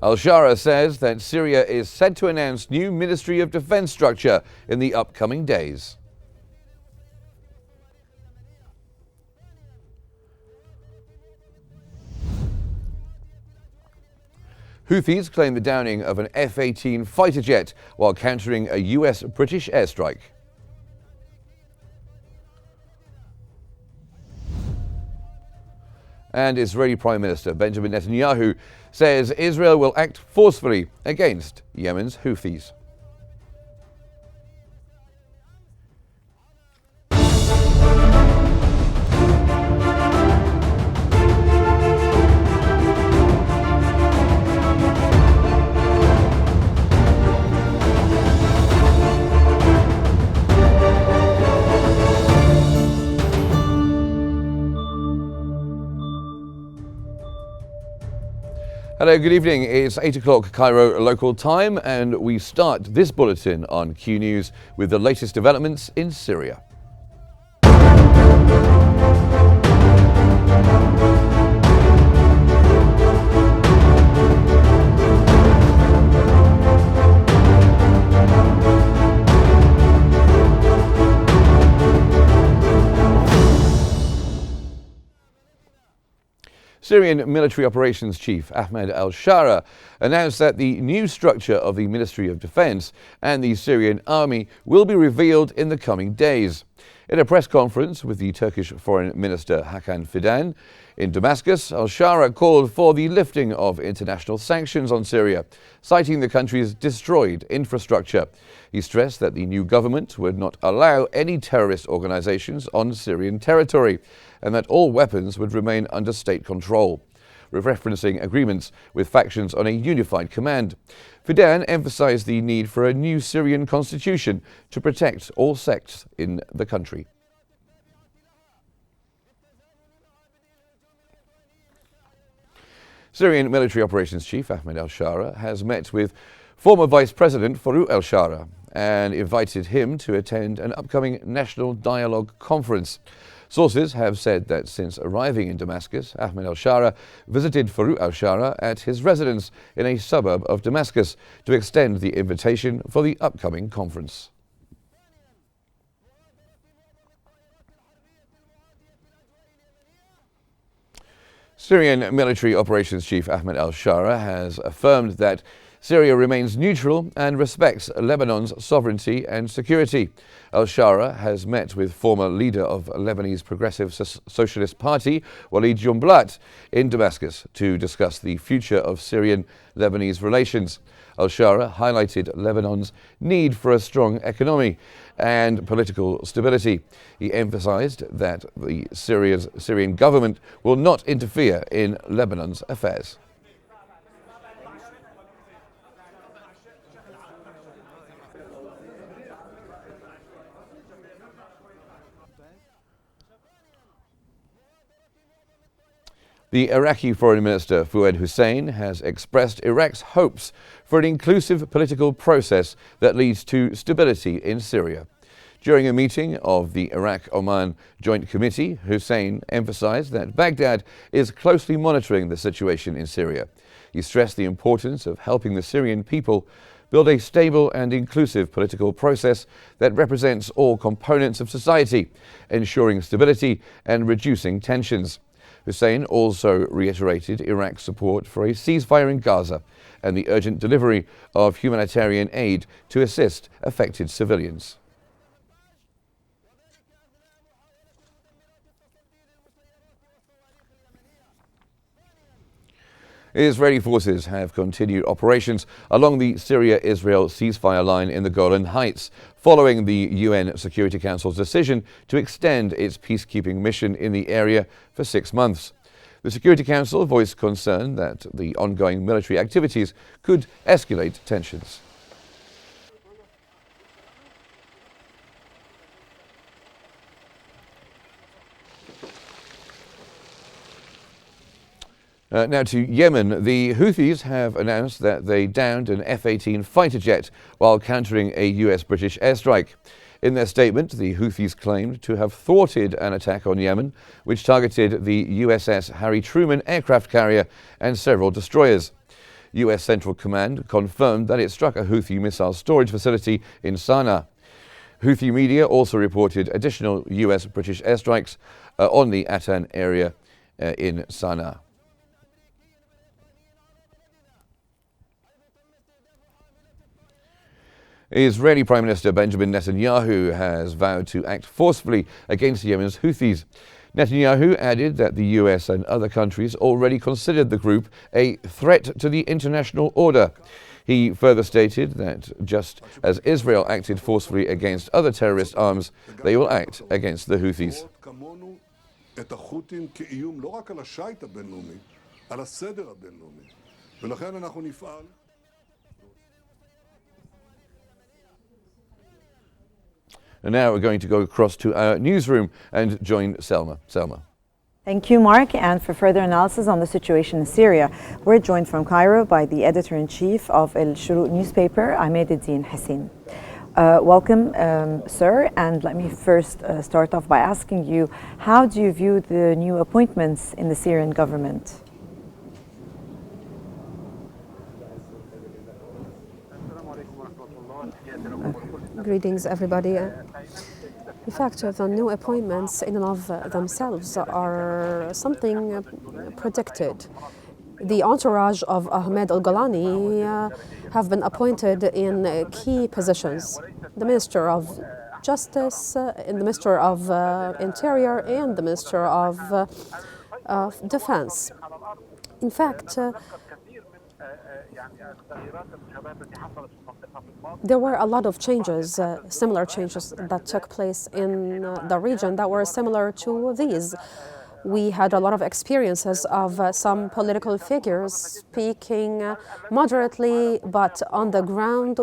Al-Shara says that Syria is set to announce new Ministry of Defense structure in the upcoming days. Houthis claim the downing of an F-18 fighter jet while countering a US-British airstrike. And Israeli Prime Minister Benjamin Netanyahu says Israel will act forcefully against Yemen's Houthis. Hello, good evening. It's 8 o'clock Cairo local time, and we start this bulletin on Qnews with the latest developments in Syria. Syrian Military Operations Chief Ahmed al-Shara announced that the new structure of the Ministry of Defense and the Syrian army will be revealed in the coming days. In a press conference with the Turkish Foreign Minister Hakan Fidan in Damascus, al-Shara called for the lifting of international sanctions on Syria, citing the country's destroyed infrastructure. He stressed that the new government would not allow any terrorist organizations on Syrian territory, and that all weapons would remain under state control, referencing agreements with factions on a unified command. Fidan emphasized the need for a new Syrian constitution to protect all sects in the country. Syrian Military Operations Chief Ahmed al-Shara has met with former Vice President Farouk al-Shara and invited him to attend an upcoming National Dialogue Conference. Sources have said that since arriving in Damascus, Ahmed al-Shara visited Farouk al-Shara at his residence in a suburb of Damascus to extend the invitation for the upcoming conference. Syrian Military Operations Chief Ahmed al-Shara has affirmed that Syria remains neutral and respects Lebanon's sovereignty and security. Al-Shara has met with former leader of Lebanese Progressive Socialist Party, Walid Jumblat, in Damascus to discuss the future of Syrian-Lebanese relations. Al-Shara highlighted Lebanon's need for a strong economy and political stability. He emphasized that the Syrian government will not interfere in Lebanon's affairs. The Iraqi Foreign Minister Fuad Hussein has expressed Iraq's hopes for an inclusive political process that leads to stability in Syria. During a meeting of the Iraq-Oman Joint Committee, Hussein emphasized that Baghdad is closely monitoring the situation in Syria. He stressed the importance of helping the Syrian people build a stable and inclusive political process that represents all components of society, ensuring stability and reducing tensions. Hussein also reiterated Iraq's support for a ceasefire in Gaza and the urgent delivery of humanitarian aid to assist affected civilians. Israeli forces have continued operations along the Syria-Israel ceasefire line in the Golan Heights, following the UN Security Council's decision to extend its peacekeeping mission in the area for 6 months. The Security Council voiced concern that the ongoing military activities could escalate tensions. Now to Yemen. The Houthis have announced that they downed an F-18 fighter jet while countering a US-British airstrike. In their statement, the Houthis claimed to have thwarted an attack on Yemen, which targeted the USS Harry Truman aircraft carrier and several destroyers. US Central Command confirmed that it struck a Houthi missile storage facility in Sana'a. Houthi media also reported additional US-British airstrikes on the Atan area in Sana'a. Israeli Prime Minister Benjamin Netanyahu has vowed to act forcefully against Yemen's Houthis. Netanyahu added that the US and other countries already considered the group a threat to the international order. He further stated that just as Israel acted forcefully against other terrorist arms, they will act against the Houthis. And now we're going to go across to our newsroom and join Selma. Selma. Thank you, Mark. And for further analysis on the situation in Syria, we're joined from Cairo by the editor-in-chief of El Shuruq newspaper, Ahmeduddin Hassin. Welcome, sir. And let me first start off by asking you, how do you view the new appointments in the Syrian government? Greetings, everybody. In fact, the new appointments in and of themselves are something predicted. The entourage of Ahmed al-Golani have been appointed in key positions. The Minister of Justice, the Minister of Interior, and the Minister of Defense. In fact, there were a lot of changes, similar changes that took place in the region that were similar to these. We had a lot of experiences of some political figures speaking moderately, but on the ground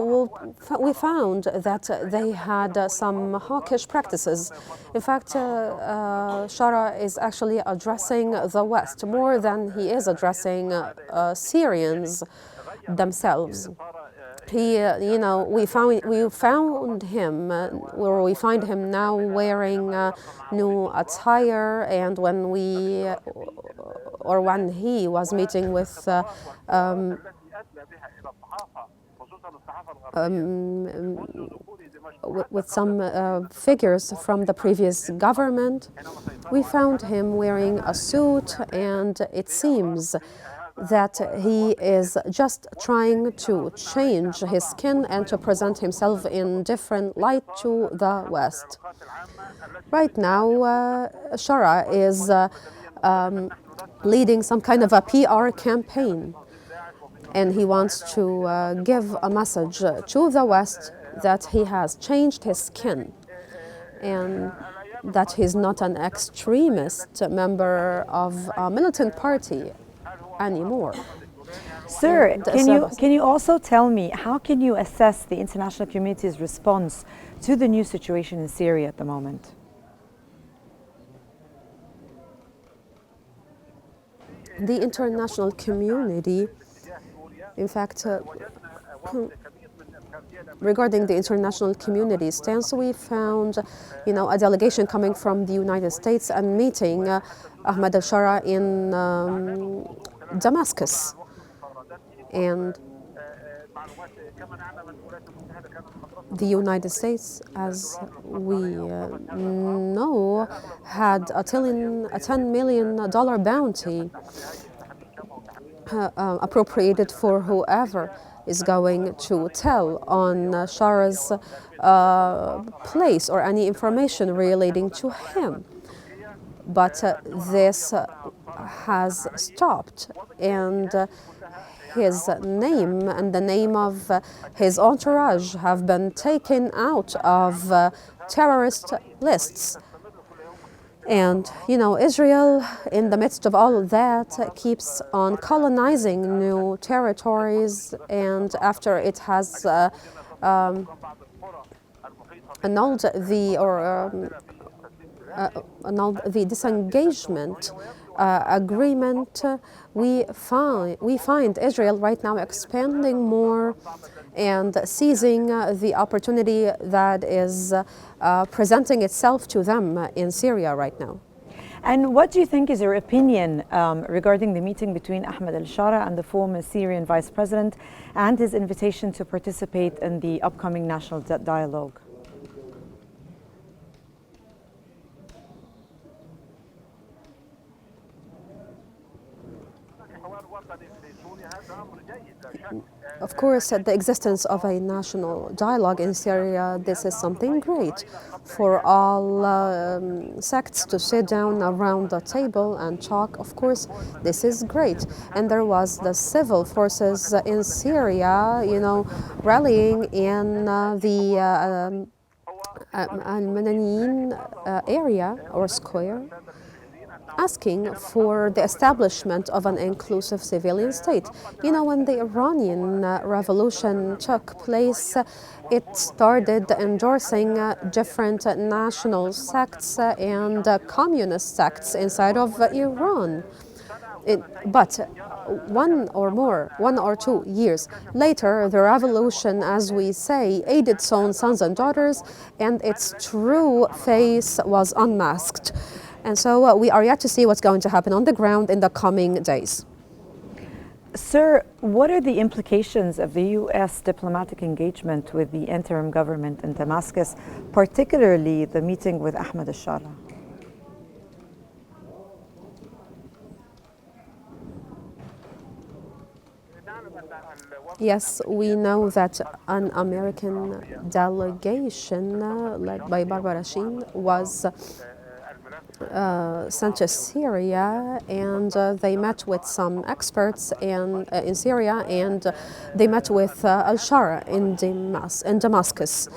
we found that they had some hawkish practices. In fact, Shara is actually addressing the West more than he is addressing Syrians themselves. We found him, or we find him now wearing new attire, and when he was meeting with some figures from the previous government, we found him wearing a suit, and it seems that he is just trying to change his skin and to present himself in different light to the West. Right now, Shara is leading some kind of a PR campaign, and he wants to give a message to the West that he has changed his skin and that he's not an extremist member of a militant party anymore. Sir, can you also tell me, how can you assess the international community's response to the new situation in Syria at the moment? The international community, in fact, regarding the international community stance, we found, a delegation coming from the United States and meeting Ahmed al-Shara in Damascus, and the United States, as we know, had a $10 million bounty appropriated for whoever is going to tell on Shara's place or any information relating to him. But this has stopped, and his name and the name of his entourage have been taken out of terrorist lists. And, Israel, in the midst of all of that, keeps on colonizing new territories, and after it has annulled the disengagement agreement, we find Israel right now expanding more and seizing the opportunity that is presenting itself to them in Syria right now. And what do you think is your opinion regarding the meeting between Ahmed al-Shara and the former Syrian vice president and his invitation to participate in the upcoming national dialogue? Of course, the existence of a national dialogue in Syria, this is something great for all sects to sit down around the table and talk. Of course, this is great. And there was the civil forces in Syria, rallying in the Al-Mananin area or square, asking for the establishment of an inclusive civilian state. When the Iranian revolution took place, it started endorsing different national sects and communist sects inside of Iran. But 1 or 2 years later, the revolution, as we say, ate its own sons and daughters, and its true face was unmasked. And so we are yet to see what's going to happen on the ground in the coming days. Sir, what are the implications of the U.S. diplomatic engagement with the interim government in Damascus, particularly the meeting with Ahmed al-Shara? Yes, we know that an American delegation led by Barbara Sheen was sent to Syria, and they met with some experts in Syria, and they met with al-Shara in Damascus.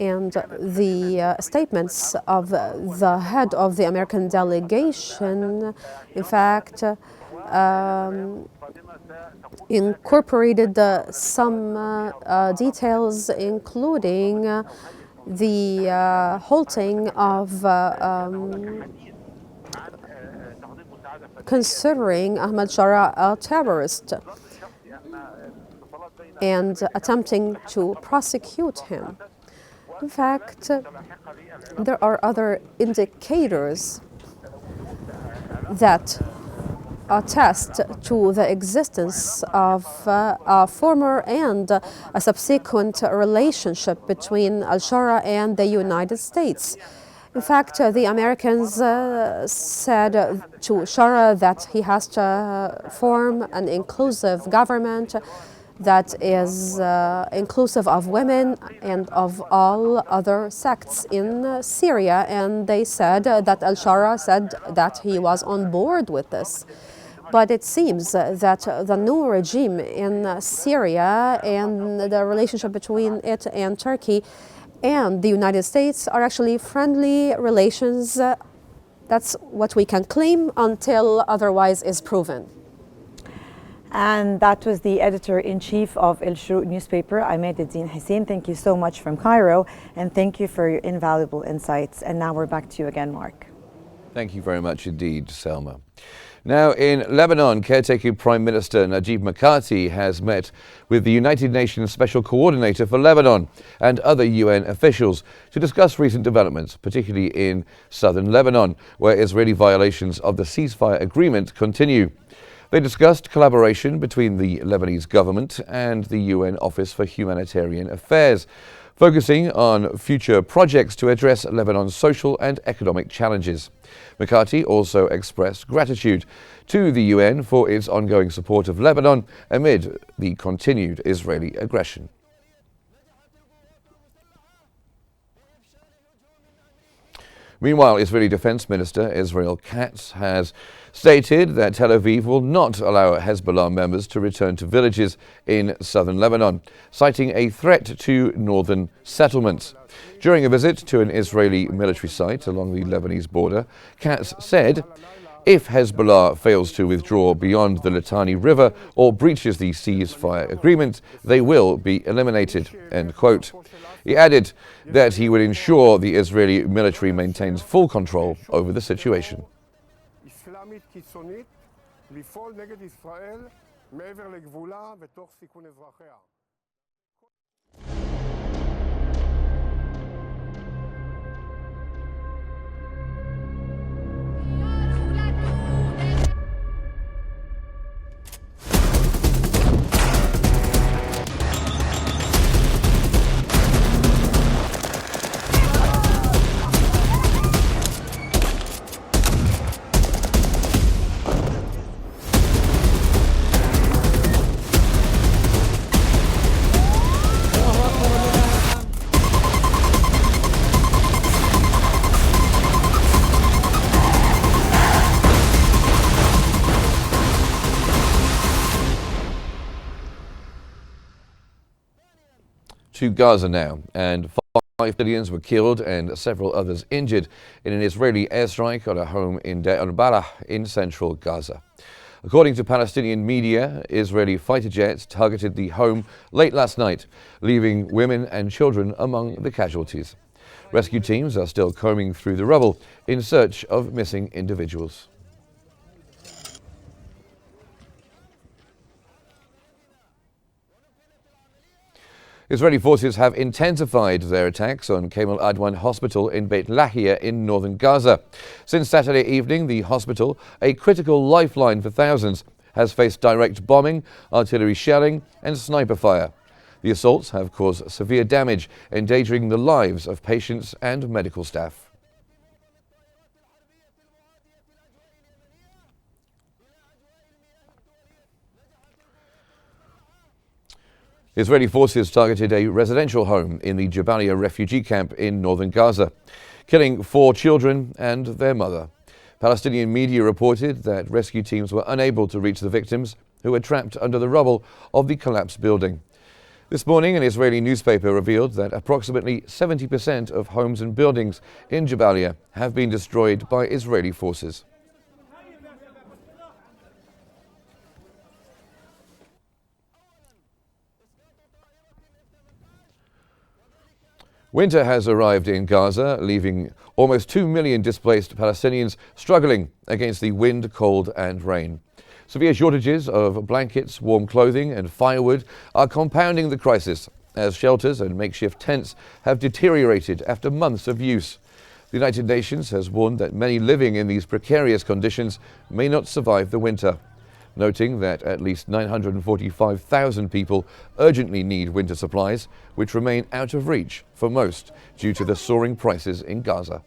And the statements of the head of the American delegation, in fact, incorporated some details, including the halting of considering Ahmed Shara a terrorist and attempting to prosecute him. In fact, there are other indicators that attest to the existence of a former and a subsequent relationship between al-Shara and the United States. In fact, the Americans said to Shara that he has to form an inclusive government that is inclusive of women and of all other sects in Syria. And they said that al-Shara said that he was on board with this. But it seems that the new regime in Syria and the relationship between it and Turkey and the United States are actually friendly relations. That's what we can claim until otherwise is proven. And that was the editor-in-chief of El Shroq newspaper, Ahmed Eddin Hussein. Thank you so much from Cairo, and thank you for your invaluable insights. And now we're back to you again, Mark. Thank you very much indeed, Selma. Now, in Lebanon, caretaker Prime Minister Najib Mikati has met with the United Nations Special Coordinator for Lebanon and other UN officials to discuss recent developments, particularly in southern Lebanon, where Israeli violations of the ceasefire agreement continue. They discussed collaboration between the Lebanese government and the UN Office for Humanitarian Affairs, focusing on future projects to address Lebanon's social and economic challenges. Mikati also expressed gratitude to the UN for its ongoing support of Lebanon amid the continued Israeli aggression. Meanwhile, Israeli Defense Minister Israel Katz has stated that Tel Aviv will not allow Hezbollah members to return to villages in southern Lebanon, citing a threat to northern settlements. During a visit to an Israeli military site along the Lebanese border, Katz said, "If Hezbollah fails to withdraw beyond the Litani River or breaches the ceasefire agreement, they will be eliminated." End quote. He added that he would ensure the Israeli military maintains full control over the situation. to Gaza now, and 5 civilians were killed and several others injured in an Israeli airstrike on a home in Deir al-Balah in central Gaza. According to Palestinian media, Israeli fighter jets targeted the home late last night, leaving women and children among the casualties. Rescue teams are still combing through the rubble in search of missing individuals. Israeli forces have intensified their attacks on Kemal Adwan Hospital in Beit Lahia in northern Gaza. Since Saturday evening, the hospital, a critical lifeline for thousands, has faced direct bombing, artillery shelling and sniper fire. The assaults have caused severe damage, endangering the lives of patients and medical staff. Israeli forces targeted a residential home in the Jabalia refugee camp in northern Gaza, killing 4 children and their mother. Palestinian media reported that rescue teams were unable to reach the victims, who were trapped under the rubble of the collapsed building. This morning, an Israeli newspaper revealed that approximately 70% of homes and buildings in Jabalia have been destroyed by Israeli forces. Winter has arrived in Gaza, leaving almost 2 million displaced Palestinians struggling against the wind, cold and rain. Severe shortages of blankets, warm clothing and firewood are compounding the crisis, as shelters and makeshift tents have deteriorated after months of use. The United Nations has warned that many living in these precarious conditions may not survive the winter, noting that at least 945,000 people urgently need winter supplies, which remain out of reach for most due to the soaring prices in Gaza.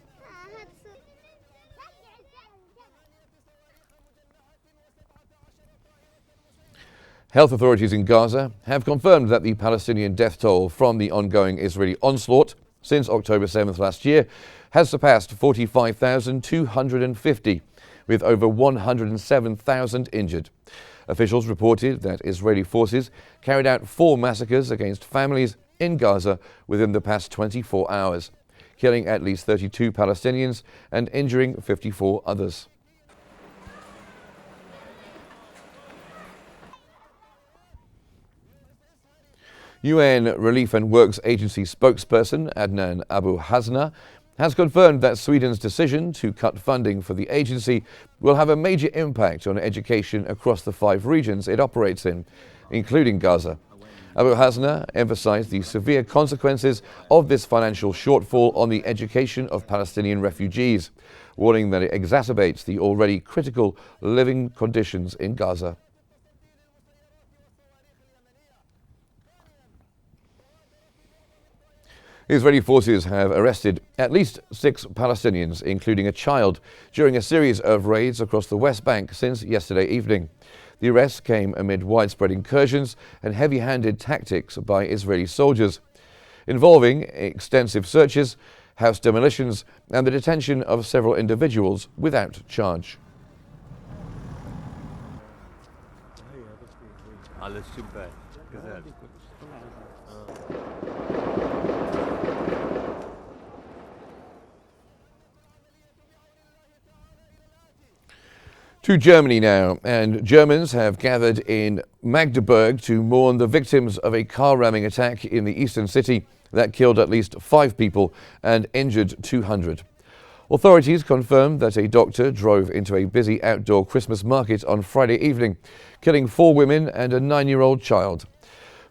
Health authorities in Gaza have confirmed that the Palestinian death toll from the ongoing Israeli onslaught since October 7th last year has surpassed 45,250, with over 107,000 injured. Officials reported that Israeli forces carried out 4 massacres against families in Gaza within the past 24 hours, killing at least 32 Palestinians and injuring 54 others. UN Relief and Works Agency spokesperson Adnan Abu Hasna has confirmed that Sweden's decision to cut funding for the agency will have a major impact on education across the 5 regions it operates in, including Gaza. Abu Hasna emphasized the severe consequences of this financial shortfall on the education of Palestinian refugees, warning that it exacerbates the already critical living conditions in Gaza. Israeli forces have arrested at least 6 Palestinians, including a child, during a series of raids across the West Bank since yesterday evening. The arrests came amid widespread incursions and heavy-handed tactics by Israeli soldiers, involving extensive searches, house demolitions, and the detention of several individuals without charge. To Germany now, and Germans have gathered in Magdeburg to mourn the victims of a car ramming attack in the eastern city that killed at least 5 people and injured 200. Authorities confirmed that a doctor drove into a busy outdoor Christmas market on Friday evening, killing 4 women and a 9-year-old child.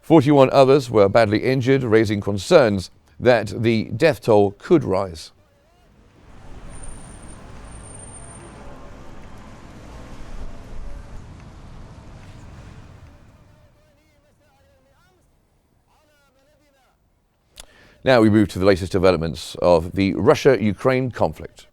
41 others were badly injured, raising concerns that the death toll could rise. Now we move to the latest developments of the Russia-Ukraine conflict.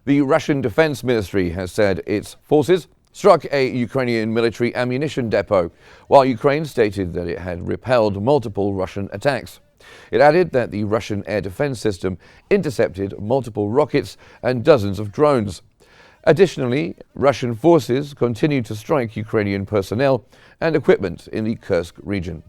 The Russian Defense Ministry has said its forces struck a Ukrainian military ammunition depot, while Ukraine stated that it had repelled multiple Russian attacks. It added that the Russian air defense system intercepted multiple rockets and dozens of drones. Additionally, Russian forces continued to strike Ukrainian personnel and equipment in the Kursk region.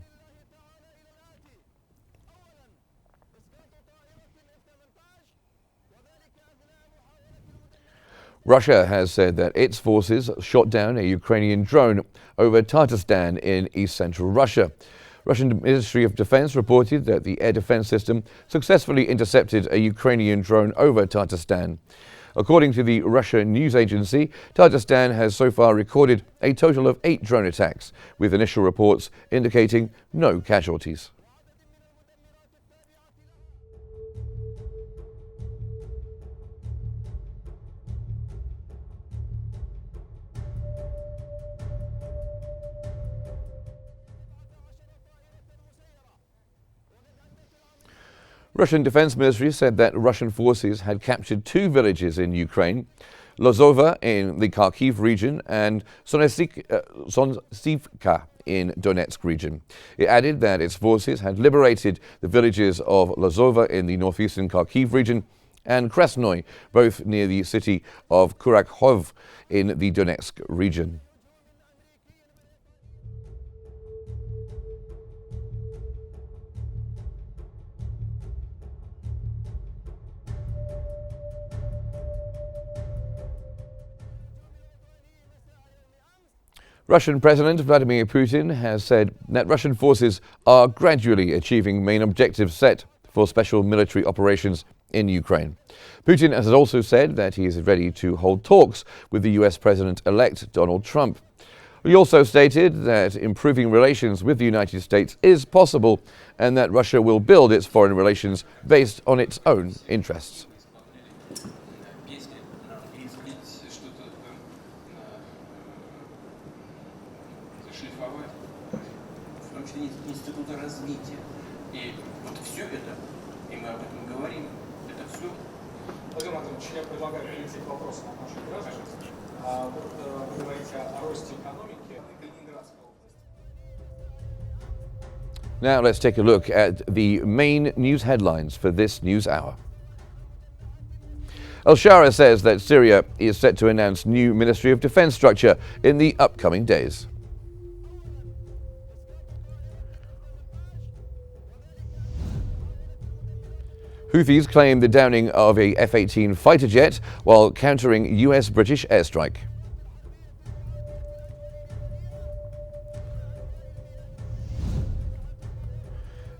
Russia has said that its forces shot down a Ukrainian drone over Tatarstan in east-central Russia. Russian Ministry of Defense reported that the air defense system successfully intercepted a Ukrainian drone over Tatarstan. According to the Russian news agency, Tatarstan has so far recorded a total of 8 drone attacks, with initial reports indicating no casualties. Russian Defense Ministry said that Russian forces had captured 2 villages in Ukraine, Lozova in the Kharkiv region and Sonetsivka in Donetsk region. It added that its forces had liberated the villages of Lozova in the northeastern Kharkiv region and Krasnoy, both near the city of Kurakhov in the Donetsk region. Russian President Vladimir Putin has said that Russian forces are gradually achieving main objectives set for special military operations in Ukraine. Putin has also said that he is ready to hold talks with the US President-elect Donald Trump. He also stated that improving relations with the United States is possible and that Russia will build its foreign relations based on its own interests. Института развития. И вот все это, и мы об этом говорим, это все. Владимир Анатольевич, я предлагаю перейти к вопросам от наших граждан. Вы говорите о росте экономики Калининградской области. Now let's take a look at the main news headlines for this news hour. Al-Shara says that Syria is set to announce new Ministry of Defense structure in the upcoming days. Houthis claim the downing of a F-18 fighter jet while countering US-British airstrike.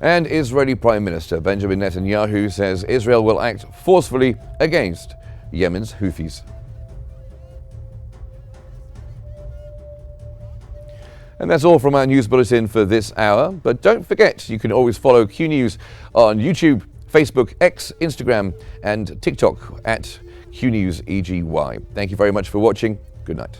And Israeli Prime Minister Benjamin Netanyahu says Israel will act forcefully against Yemen's Houthis. And that's all from our news bulletin for this hour. But don't forget, you can always follow Q News on YouTube, Facebook, X, Instagram, and TikTok at QNewsEGY. Thank you very much for watching. Good night.